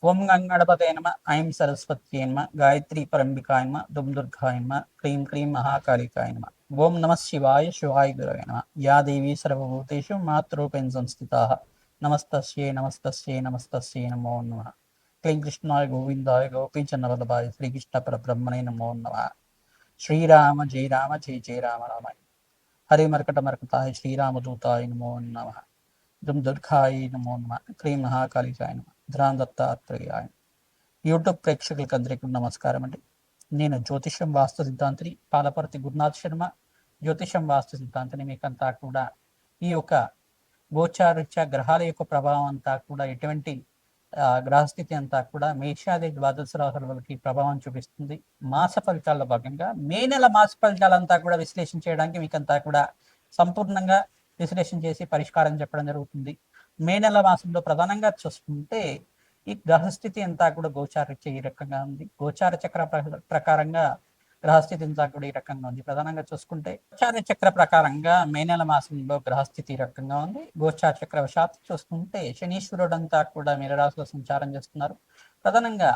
ఓం గంగణపతే నమ ఐం సరస్వత్యై నమ గాయత్రీ పరంబికాయ నమ దుమ్ దుర్గాయ నమ క్లీం క్లీం మహాకాళికాయ నమ ఓం నమ శివాయ శివాయ గురవే నమ యా దేవీ సర్వభూతేషు మాతృరూపేణ సంస్థితాః నమస్తస్యై నమస్తస్యై నమస్తస్యై నమో నమః క్లీం కృష్ణాయ గోవిందాయ గోపీచంద్రవల్లభాయ శ్రీకృష్ణ పరబ్రహ్మణే నమో నమః శ్రీరామ జయ రామ జయ జయ రామ రామాయ హరి మర్కట మర్కటాయ శ్రీరామదూతాయ నమో నమః దుమ్ దుర్గాయ నమో నమః క్లీం మహాకాళికాయ నమ ధ్రాన్ దత్తాత్రేయాయ. యూట్యూబ్ ప్రేక్షకులకు అందరికీ నమస్కారం అండి. నేను జ్యోతిషం వాస్తు సిద్ధాంతిని పాలపర్తి గురునాథ్ శర్మ. జ్యోతిషం వాస్తు సిద్ధాంతిని మీకంతా కూడా ఈ యొక్క గోచారీత్యా గ్రహాల యొక్క ప్రభావం అంతా కూడా ఎటువంటి గ్రహస్థితి అంతా కూడా మేషాది ద్వాదశ రాశుల వాళ్ళకి ప్రభావం చూపిస్తుంది. మాస ఫలితాల్లో భాగంగా మే నెల మాస ఫలితాలంతా కూడా విశ్లేషణ చేయడానికి మీకంతా కూడా సంపూర్ణంగా విశ్లేషణ చేసి పరిష్కారం చెప్పడం జరుగుతుంది. మే నెల మాసంలో ప్రధానంగా చూసుకుంటే ఈ గ్రహస్థితి అంతా కూడా గోచారీత్యా ఈ రకంగా ఉంది. గోచార చక్ర ప్రకారంగా గ్రహస్థితి అంతా కూడా ఈ రకంగా ఉంది. ప్రధానంగా చూసుకుంటే గోచార చక్ర ప్రకారంగా మే నెల మాసంలో గ్రహస్థితి ఈ రకంగా ఉంది. గోచార చక్ర వశాత్తు చూసుకుంటే శనీశ్వరుడు అంతా కూడా మీనరాశిలో సంచారం చేస్తున్నారు. ప్రధానంగా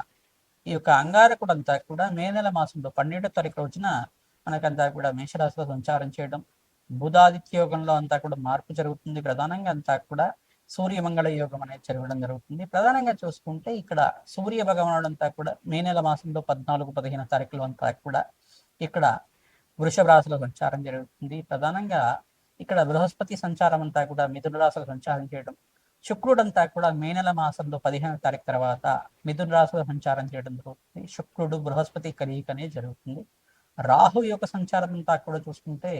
ఈ యొక్క అంగారకుడు అంతా కూడా మే నెల మాసంలో 12వ తారీఖు రోజున మనకంతా కూడా మేషరాశిలో సంచారం చేయడం, బుధాదిత్య యోగంలో అంతా కూడా మార్పు జరుగుతుంది. ప్రధానంగా అంతా కూడా సూర్యమంగళ యోగం అనేది జరగడం జరుగుతుంది. ప్రధానంగా చూసుకుంటే ఇక్కడ సూర్య భగవానుడు అంతా కూడా మే నెల మాసంలో 14, 15 తారీఖులు అంతా కూడా ఇక్కడ వృషభ రాశిలో సంచారం జరుగుతుంది. ప్రధానంగా ఇక్కడ బృహస్పతి సంచారం అంతా కూడా మిథున రాశిలో సంచారం చేయడం, శుక్రుడు అంతా కూడా మే నెల మాసంలో 15వ తారీఖు తర్వాత మిథున రాశిలో సంచారం చేయడం జరుగుతుంది. శుక్రుడు బృహస్పతి కలయిక అనేది జరుగుతుంది. రాహు యొక్క సంచారం అంతా కూడా చూసుకుంటే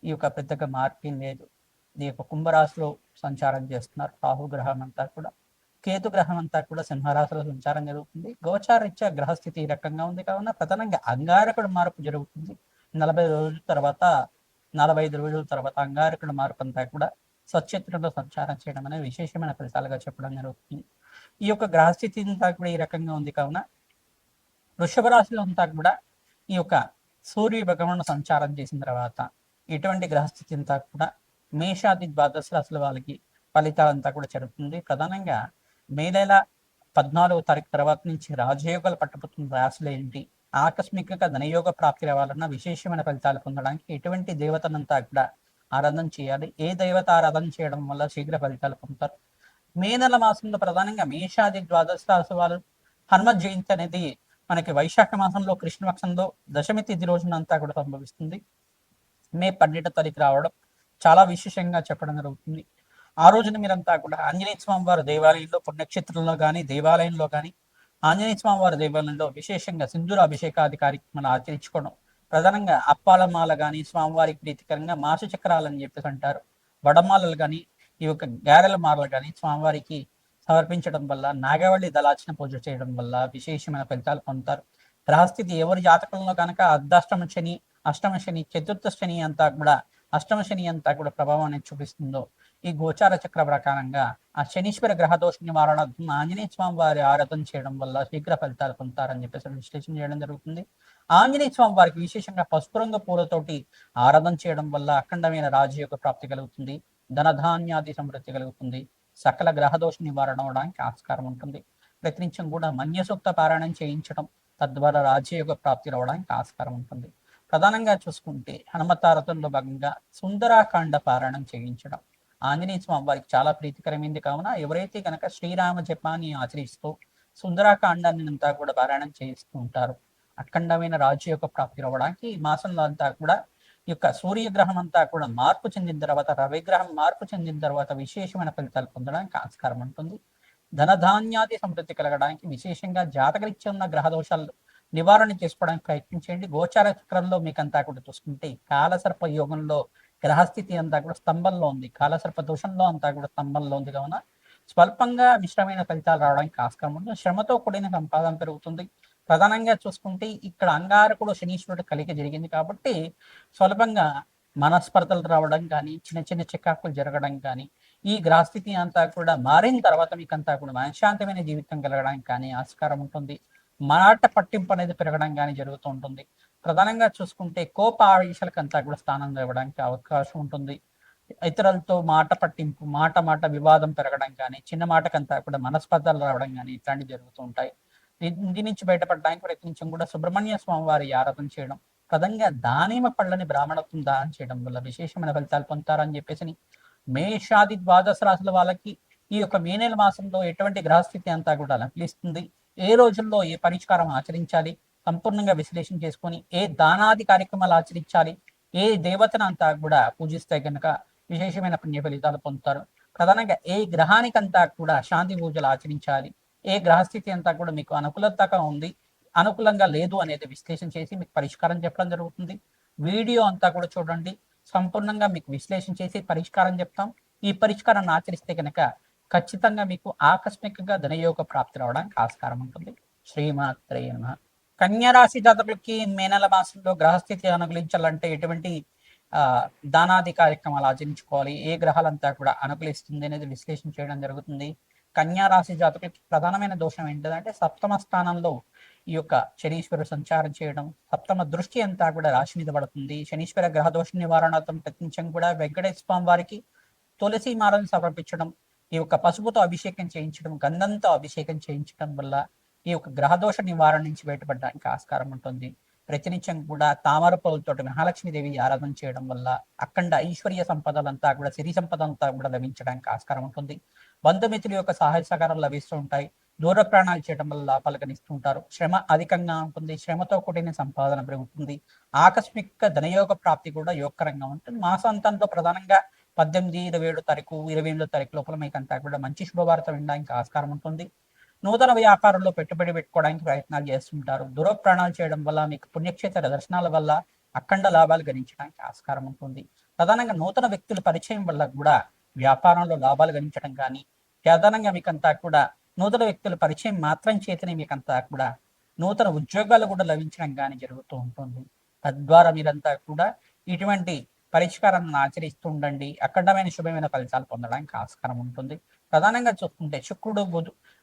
ఈ యొక్క పెద్దగా మార్పు లేదు. ఈ యొక్క కుంభరాశిలో సంచారం చేస్తున్నారు రాహు గ్రహం అంతా కూడా. కేతు గ్రహం అంతా కూడా సింహరాశిలో సంచారం జరుగుతుంది. గోచారీత్యా గ్రహస్థితి ఈ రకంగా ఉంది కావున ప్రధానంగా అంగారకుడు మార్పు జరుగుతుంది. 45 రోజుల తర్వాత అంగారకుడు మార్పు అంతా కూడా స్వచ్ఛత్రంలో సంచారం చేయడం అనేది విశేషమైన ఫలితాలుగా చెప్పడం జరుగుతుంది. ఈ యొక్క గ్రహస్థితి అంతా కూడా ఈ రకంగా ఉంది కావున వృషభ రాశిలో అంతా కూడా ఈ యొక్క సూర్య భగవానుడు సంచారం చేసిన తర్వాత ఇటువంటి గ్రహస్థితి అంతా కూడా మేషాది ద్వాదశ రాశుల వాళ్ళకి ఫలితాలంతా కూడా జరుగుతుంది. ప్రధానంగా మే నెల 14వ తారీఖు తర్వాత నుంచి రాజయోగాలు పట్టబోతున్న రాశులు ఏంటి, ఆకస్మికంగా ధనయోగ ప్రాప్తి రావాలన్న విశేషమైన ఫలితాలు పొందడానికి ఎటువంటి దేవతనంతా కూడా ఆరాధన చేయాలి, ఏ దేవత ఆరాధన చేయడం వల్ల శీఘ్ర ఫలితాలు పొందుతారు. మే నెల మాసంలో ప్రధానంగా మేషాది ద్వాదశ రాశి వాళ్ళు హనుమత్ జయంతి అనేది మనకి వైశాఖ మాసంలో కృష్ణపక్షంలో దశమి తిథి రోజునంతా కూడా సంభవిస్తుంది. మే 12వ తారీఖు రావడం చాలా విశేషంగా చెప్పడం జరుగుతుంది. ఆ రోజున మీరంతా కూడా ఆంజనేయ స్వామి వారి దేవాలయంలో పుణ్యక్షేత్రంలో కానీ దేవాలయంలో కానీ ఆంజనేయ స్వామి వారి దేవాలయంలో విశేషంగా సింధూర అభిషేకాది కార్యక్రమాలు ఆచరించుకోవడం, ప్రధానంగా అప్పాలమాల కానీ స్వామివారికి ప్రీతికరంగా మాస చక్రాలు అని చెప్పేసి అంటారు, వడమాలలు కానీ ఈ యొక్క గారెల మాలలు కానీ స్వామివారికి సమర్పించడం వల్ల, నాగవల్లి దళార్చన పూజ చేయడం వల్ల విశేషమైన ఫలితాలు పొందుతారు. గ్రహస్థితి ఎవరి జాతకంలో కనుక అర్ధాష్టమ శని, అష్టమ శని, చతుర్థ శని అంతా కూడా అష్టమ శని అంతా కూడా ప్రభావం అనేది చూపిస్తుందో ఈ గోచార చక్ర ప్రకారంగా ఆ శనీశ్వర గ్రహ దోష నివారణార్థం ఆంజనేయ స్వామి వారి ఆరాధన చేయడం వల్ల శీఘ్ర ఫలితాలు పొందుతారని చెప్పేసి విశ్లేషణ చేయడం జరుగుతుంది. ఆంజనేయ స్వామి వారికి విశేషంగా పసుపు రంగు పూలతోటి ఆరాధన చేయడం వల్ల అఖండమైన రాజయోగ ప్రాప్తి కలుగుతుంది, ధనధాన్యాది సమృద్ధి కలుగుతుంది, సకల గ్రహ దోష నివారణ అవడానికి ఆస్కారం ఉంటుంది. ప్రతినిత్యం కూడా మన్య సూక్త పారాయణం చేయించడం తద్వారా రాజయోగ ప్రాప్తి రావడానికి ఆస్కారం ఉంటుంది. ప్రధానంగా చూసుకుంటే హనుమతారథంలో భాగంగా సుందరాకాండ పారాయణం చేయించడం ఆంజనేయ స్వామి వారికి చాలా ప్రీతికరమైంది కావున ఎవరైతే కనుక శ్రీరామ జపాన్ని ఆచరిస్తూ సుందరాకాండాన్ని అంతా కూడా పారాయణం చేయిస్తూ ఉంటారు అఖండమైన రాజయోగ ప్రాప్తి రావడానికి. ఈ మాసంలో అంతా కూడా ఈ యొక్క సూర్యగ్రహం అంతా కూడా మార్పు చెందిన తర్వాత, రవిగ్రహం మార్పు చెందిన తర్వాత విశేషమైన ఫలితాలు పొందడానికి ఆస్కారం ఉంటుంది. ధనధాన్యాది సమృద్ధి కలగడానికి విశేషంగా జాతకరీత్యా ఉన్న గ్రహ దోషాలు నివారణ చేసుకోవడానికి ప్రయత్నించండి. గోచార చక్రంలో మీకంతా కూడా చూసుకుంటే కాలసర్ప యోగంలో గ్రహస్థితి అంతా కూడా స్తంభంలో ఉంది, కాలసర్ప దోషంలో అంతా కూడా స్తంభంలో ఉంది కావున స్వల్పంగా మిశ్రమైన ఫలితాలు రావడానికి ఆస్కారం ఉంటుంది. శ్రమతో కూడిన సంపాదన పెరుగుతుంది. ప్రధానంగా చూసుకుంటే ఇక్కడ అంగారకుడు శనీశ్వరుడు కలిగి జరిగింది కాబట్టి స్వల్పంగా మనస్పర్ధలు రావడం కానీ, చిన్న చిన్న చికాకులు జరగడం కానీ, ఈ గ్రహస్థితి అంతా కూడా మారిన తర్వాత మీకంతా కూడా మనశ్శాంతమైన జీవితం కలగడానికి కానీ ఆస్కారం ఉంటుంది. మాట పట్టింపు అనేది పెరగడం కానీ జరుగుతూ ఉంటుంది. ప్రధానంగా చూసుకుంటే కోప ఆవేశాలకు అంతా కూడా స్థానం ఇవ్వడానికి అవకాశం ఉంటుంది. ఇతరులతో మాట పట్టింపు, మాట మాట వివాదం పెరగడం కానీ, చిన్న మాటకంతా కూడా మనస్పర్ధలు రావడం కానీ ఇట్లాంటివి జరుగుతూ ఉంటాయి. దీని నుంచి బయటపడడానికి ప్రయత్నించడం కూడా సుబ్రహ్మణ్య స్వామి వారి ఆరాధన చేయడం, ప్రధానంగా దానిమ్మ పళ్ళని బ్రాహ్మణత్వం దానం చేయడం వల్ల విశేషమైన ఫలితాలు పొందుతారని చెప్పేసి మేషాది ద్వాదశ రాశుల వాళ్ళకి ఈ యొక్క మే నెల మాసంలో ఎటువంటి గ్రహస్థితి అంతా కూడా లభిస్తుంది, ఏ రోజుల్లో ఏ పరిష్కారం ఆచరించాలి, సంపూర్ణంగా విశ్లేషణ చేసుకొని ఏ దానాది కార్యక్రమాలు ఆచరించాలి, ఏ దేవతను అంతా కూడా పూజిస్తే కనుక విశేషమైన పుణ్య ఫలితాలు పొందుతారు. ప్రధానంగా ఏ గ్రహానికంతా కూడా శాంతి పూజలు ఆచరించాలి, ఏ గ్రహస్థితి అంతా కూడా మీకు అనుకూలతగా ఉంది, అనుకూలంగా లేదు అనేది విశ్లేషణ చేసి మీకు పరిష్కారం చెప్పడం జరుగుతుంది. వీడియో అంతా కూడా చూడండి, సంపూర్ణంగా మీకు విశ్లేషణ చేసి పరిష్కారం చెప్తాం. ఈ పరిష్కారాన్ని ఆచరిస్తే కనుక ఖచ్చితంగా మీకు ఆకస్మికంగా ధనయోగ ప్రాప్తి రావడానికి ఆస్కారం ఉంటుంది. శ్రీమాత్రే నమః. కన్యా రాశి జాతకులకి మే నెల మాసంలో గ్రహస్థితి అనుకూలించాలంటే ఎటువంటి దానాది కార్యక్రమాలు ఆచరించుకోవాలి, ఏ గ్రహాలంతా కూడా అనుకూలిస్తుంది అనేది విశ్లేషణ చేయడం జరుగుతుంది. కన్యా రాశి జాతకులకి ప్రధానమైన దోషం ఏంటంటే సప్తమ స్థానంలో ఈ యొక్క శనీశ్వరుడు సంచారం చేయడం, సప్తమ దృష్టి అంతా కూడా రాశి మీద పడుతుంది. శనీశ్వర గ్రహ దోష నివారణార్థం ప్రత్యేకంగా కూడా వెంకటేశ్వర స్వామి వారికి తులసి మాలను సమర్పించడం, ఈ యొక్క పసుపుతో అభిషేకం చేయించడం, గంధంతో అభిషేకం చేయించడం వల్ల ఈ యొక్క గ్రహదోష నివారణ నుంచి బయటపడడానికి ఆస్కారం ఉంటుంది. ప్రతినిత్యం కూడా తామర పూలతో మహాలక్ష్మీదేవి ఆరాధన చేయడం వల్ల అఖండ ఐశ్వర్య సంపదలంతా కూడా, సిరి సంపద అంతా కూడా లభించడానికి ఆస్కారం ఉంటుంది. బంధుమిత్రుల యొక్క సహాయ సహకారాలు లభిస్తూ ఉంటాయి. దూర ప్రయాణాలు చేయడం వల్ల లాభాలు గణిస్తుంటారు. శ్రమ అధికంగా ఉంటుంది, శ్రమతో కూడిన సంపాదన పెరుగుతుంది. ఆకస్మిక ధనయోగ ప్రాప్తి కూడా యోగకరంగా ఉంటుంది. మాసాంతంలో ప్రధానంగా 18, 27 తారీఖు, 28 తారీఖు లోపల మీకు అంతా కూడా మంచి శుభవార్త వినడానికి ఆస్కారం ఉంటుంది. నూతన వ్యాపారంలో పెట్టుబడి పెట్టుకోవడానికి ప్రయత్నాలు చేస్తుంటారు. దూర ప్రయాణాలు చేయడం వల్ల మీకు పుణ్యక్షేత్ర దర్శనాల వల్ల అఖండ లాభాలు గణించడానికి ఆస్కారం ఉంటుంది. ప్రధానంగా నూతన వ్యక్తుల పరిచయం వల్ల కూడా వ్యాపారంలో లాభాలు గణించడం కానీ, ప్రధానంగా మీకంతా కూడా నూతన వ్యక్తుల పరిచయం మాత్రం చేతనే మీకంతా కూడా నూతన ఉద్యోగాలు కూడా లభించడం కానీ జరుగుతూ ఉంటుంది. తద్వారా మీరంతా కూడా ఇటువంటి పరిష్కారాన్ని ఆచరిస్తూ ఉండండి. అఖండమైన శుభమైన ఫలితాలు పొందడానికి ఆస్కారం ఉంటుంది. ప్రధానంగా చూసుకుంటే శుక్రుడు,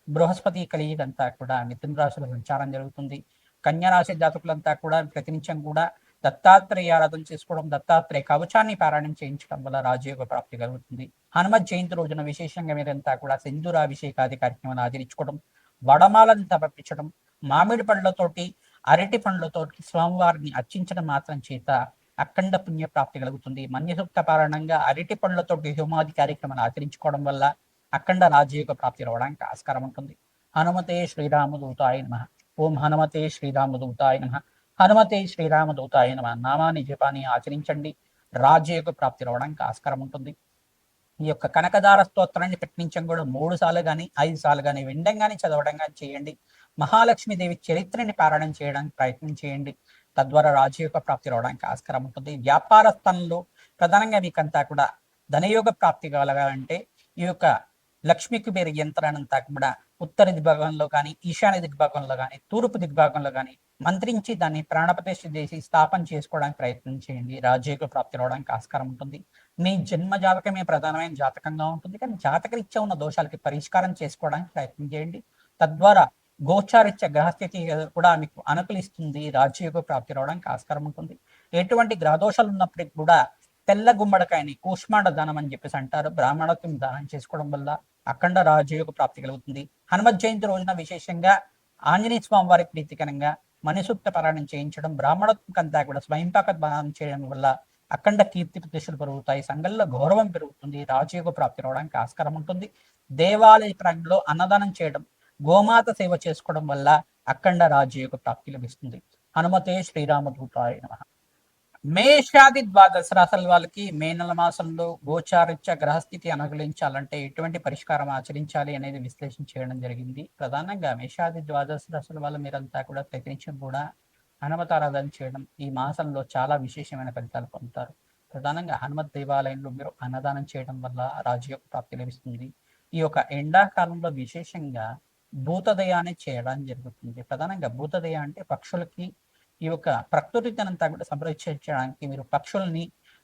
బృహస్పతి కలిగిదంతా కూడా మిథున రాశిలో సంచారం జరుగుతుంది. కన్యా రాశి జాతకులంతా కూడా ప్రతినిత్యం కూడా దత్తాత్రేయ ఆరాధన చేసుకోవడం, దత్తాత్రేయ కవచాన్ని పారాయణం చేయించడం వల్ల రాజయోగ ప్రాప్తి కలుగుతుంది. హనుమత్ జయంతి రోజున విశేషంగా మీరంతా కూడా సింధూరాభిషేకాది కార్యక్రమాన్ని ఆచరించుకోవడం, వడమాలను సమర్పించడం, మామిడి పండ్లతోటి, అరటి పండ్లతోటి స్వామివారిని అర్చించడం మాత్రం చేత అఖండ పుణ్య ప్రాప్తి కలుగుతుంది. మన్యసూక్త పారాయణంగా అరటి పండ్లతోటి హోమాది కార్యక్రమాన్ని ఆచరించుకోవడం వల్ల అఖండ రాజయోగ ప్రాప్తి రావడానికి ఆస్కారం ఉంటుంది. హనుమతే శ్రీరామదూతాయ నమః. ఓం హనుమతే శ్రీరామదూతాయ నమః. హనుమతే శ్రీరామదూతాయ నమః నామాన్ని జపాన్ని ఆచరించండి. రాజయోగ ప్రాప్తి రావడానికి ఆస్కారం ఉంటుంది. ఈ యొక్క కనకదార స్తోత్రాన్ని ప్రయత్నించడం కూడా 3 సార్లు కానీ 5 సార్లు కానీ వినడం కానీ చదవడం కానీ చేయండి. మహాలక్ష్మీదేవి చరిత్రని పారాయణం చేయడానికి ప్రయత్నం చేయండి. తద్వారా రాజయోగ ప్రాప్తి రావడానికి ఆస్కారం ఉంటుంది. వ్యాపార స్థలంలో ప్రధానంగా మీకంతా కూడా ధనయోగ ప్రాప్తి కలగాలంటే ఈ యొక్క లక్ష్మీ కుబేర యంత్రాన్నంతా కూడా ఉత్తర దిగ్భాగంలో కానీ, ఈశాన్య దిగ్భాగంలో కానీ, తూర్పు దిగ్భాగంలో కానీ మంత్రించి దాన్ని ప్రాణప్రతిష్ఠ చేసి స్థాపన చేసుకోవడానికి ప్రయత్నం చేయండి. రాజయోగ ప్రాప్తి రావడానికి ఆస్కారం ఉంటుంది. మీ జన్మ జాతకమే ప్రధానమైన జాతకంగా ఉంటుంది, కానీ జాతకరీత్యా ఉన్న దోషాలకి పరిష్కారం చేసుకోవడానికి ప్రయత్నం చేయండి. తద్వారా గోచారిత్య గ్రహస్థితి కూడా మీకు అనుకూలిస్తుంది. రాజయోగ ప్రాప్తి రావడానికి ఆస్కారం ఉంటుంది. ఎటువంటి గ్రహదోషాలు ఉన్నప్పటికీ కూడా తెల్ల గుమ్మడికాయని కూష్మాండ దానం అని చెప్పేసి అంటారు. బ్రాహ్మణత్వం దానం చేసుకోవడం వల్ల అఖండ రాజయోగ ప్రాప్తి కలుగుతుంది. హనుమత్ జయంతి రోజున విశేషంగా ఆంజనేయ స్వామి వారి ప్రీతికరంగా మణిసూక్త పారాయణం చేయించడం, బ్రాహ్మణత్వం అంతా కూడా స్వయంపాక దానం చేయడం వల్ల అఖండ కీర్తి ప్రతిష్టలు పెరుగుతాయి. సంఘంలో గౌరవం పెరుగుతుంది. రాజయోగ ప్రాప్తి రావడానికి ఆస్కారం ఉంటుంది. దేవాలయ ప్రాంగణంలో అన్నదానం చేయడం, గోమాత సేవ చేసుకోవడం వల్ల అఖండ రాజయోగ ప్రాప్తి లభిస్తుంది. హనుమతే శ్రీరామదూతాయ నమః. మేషాది ద్వాదశ రాశుల వాళ్ళకి మే నెల మాసంలో గోచారిత్య గ్రహస్థితి అనుకూలించాలంటే ఎటువంటి పరిష్కారం ఆచరించాలి అనేది విశ్లేషణ చేయడం జరిగింది. ప్రధానంగా మేషాది ద్వాదశ రాశుల వాళ్ళు మీరంతా కూడా ప్రతినిత్యం కూడా హనుమతారాధన చేయడం ఈ మాసంలో చాలా విశేషమైన ఫలితాలు పొందుతారు. ప్రధానంగా హనుమత్ దేవాలయంలో మీరు అన్నదానం చేయడం వల్ల రాజయోగ ప్రాప్తి లభిస్తుంది. ఈ యొక్క ఎండాకాలంలో విశేషంగా భూతదయాన్ని చేయడం జరుగుతుంది. ప్రధానంగా భూతదయ అంటే పక్షులకి ఈ యొక్క ప్రకృతినంతా కూడా సంరక్షించడానికి మీరు పక్షుల్ని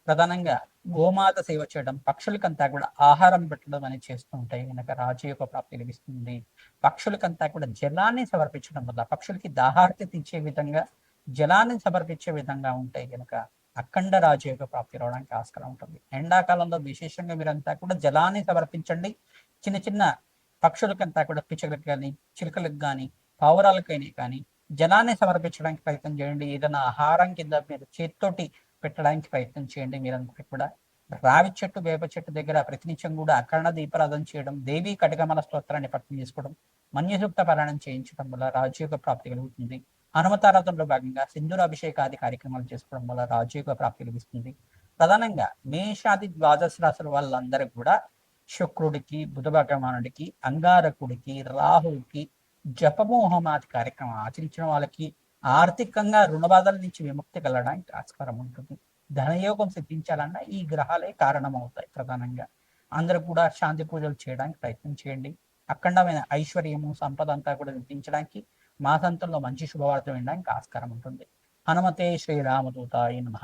ప్రధానంగా గోమాత సేవ చేయడం, పక్షులకంతా కూడా ఆహారం పెట్టడం అనేది చేస్తూ ఉంటాయి కనుక రాజయోగ ప్రాప్తి లభిస్తుంది. పక్షులకంతా కూడా జలాన్ని సమర్పించడం వల్ల పక్షులకి దాహార్తి తీర్చే విధంగా జలాన్ని సమర్పించే విధంగా ఉంటాయి కనుక అఖండ రాజయోగ ప్రాప్తి రావడానికి ఆస్కారం ఉంటుంది. ఎండాకాలంలో విశేషంగా మీరంతా కూడా జలాన్ని సమర్పించండి. చిన్న చిన్న పక్షులకంతా కూడా పిచ్చుకలకు కానీ, చిలుకలకు కానీ, పావురాలకైనా కానీ జలాన్ని సమర్పించడానికి ప్రయత్నం చేయండి. ఏదైనా ఆహారం కింద మీరు చేతితోటి పెట్టడానికి ప్రయత్నం చేయండి. మీరంతా కూడా రావి చెట్టు, వేప చెట్టు దగ్గర ప్రతినిత్యం కూడా అఖండ దీపారాధన చేయడం, దేవి కటకమల స్తోత్రాన్ని పఠనం చేసుకోవడం, మన్యసూక్త పారాయణం చేయించడం వల్ల రాజయోగ ప్రాప్తి కలుగుతుంది. హనుమతారాధనలో భాగంగా సింధూరాభిషేకాది కార్యక్రమాలు చేసుకోవడం వల్ల రాజయోగ ప్రాప్తి లభిస్తుంది. ప్రధానంగా మేషాది ద్వాదశ రాశుల వాళ్ళందరూ కూడా శుక్రుడికి, బుధ భగవానుడికి, అంగారకుడికి, రాహువుకి జపమోహమాది కార్యక్రమం ఆచరించిన వాళ్ళకి ఆర్థికంగా రుణ బాధల నుంచి విముక్తి కలగడానికి ఆస్కారం ఉంటుంది. ధనయోగం సిద్ధించాలన్నా ఈ గ్రహాలే కారణం అవుతాయి. ప్రధానంగా అందరూ కూడా శాంతి పూజలు చేయడానికి ప్రయత్నం చేయండి. అఖండమైన ఐశ్వర్యము, సంపద అంతా కూడా సిద్ధించడానికి మాసంతంలో మంచి శుభవార్త వినడానికి ఆస్కారం ఉంటుంది. హనుమతే శ్రీరామదూతాయ నమః.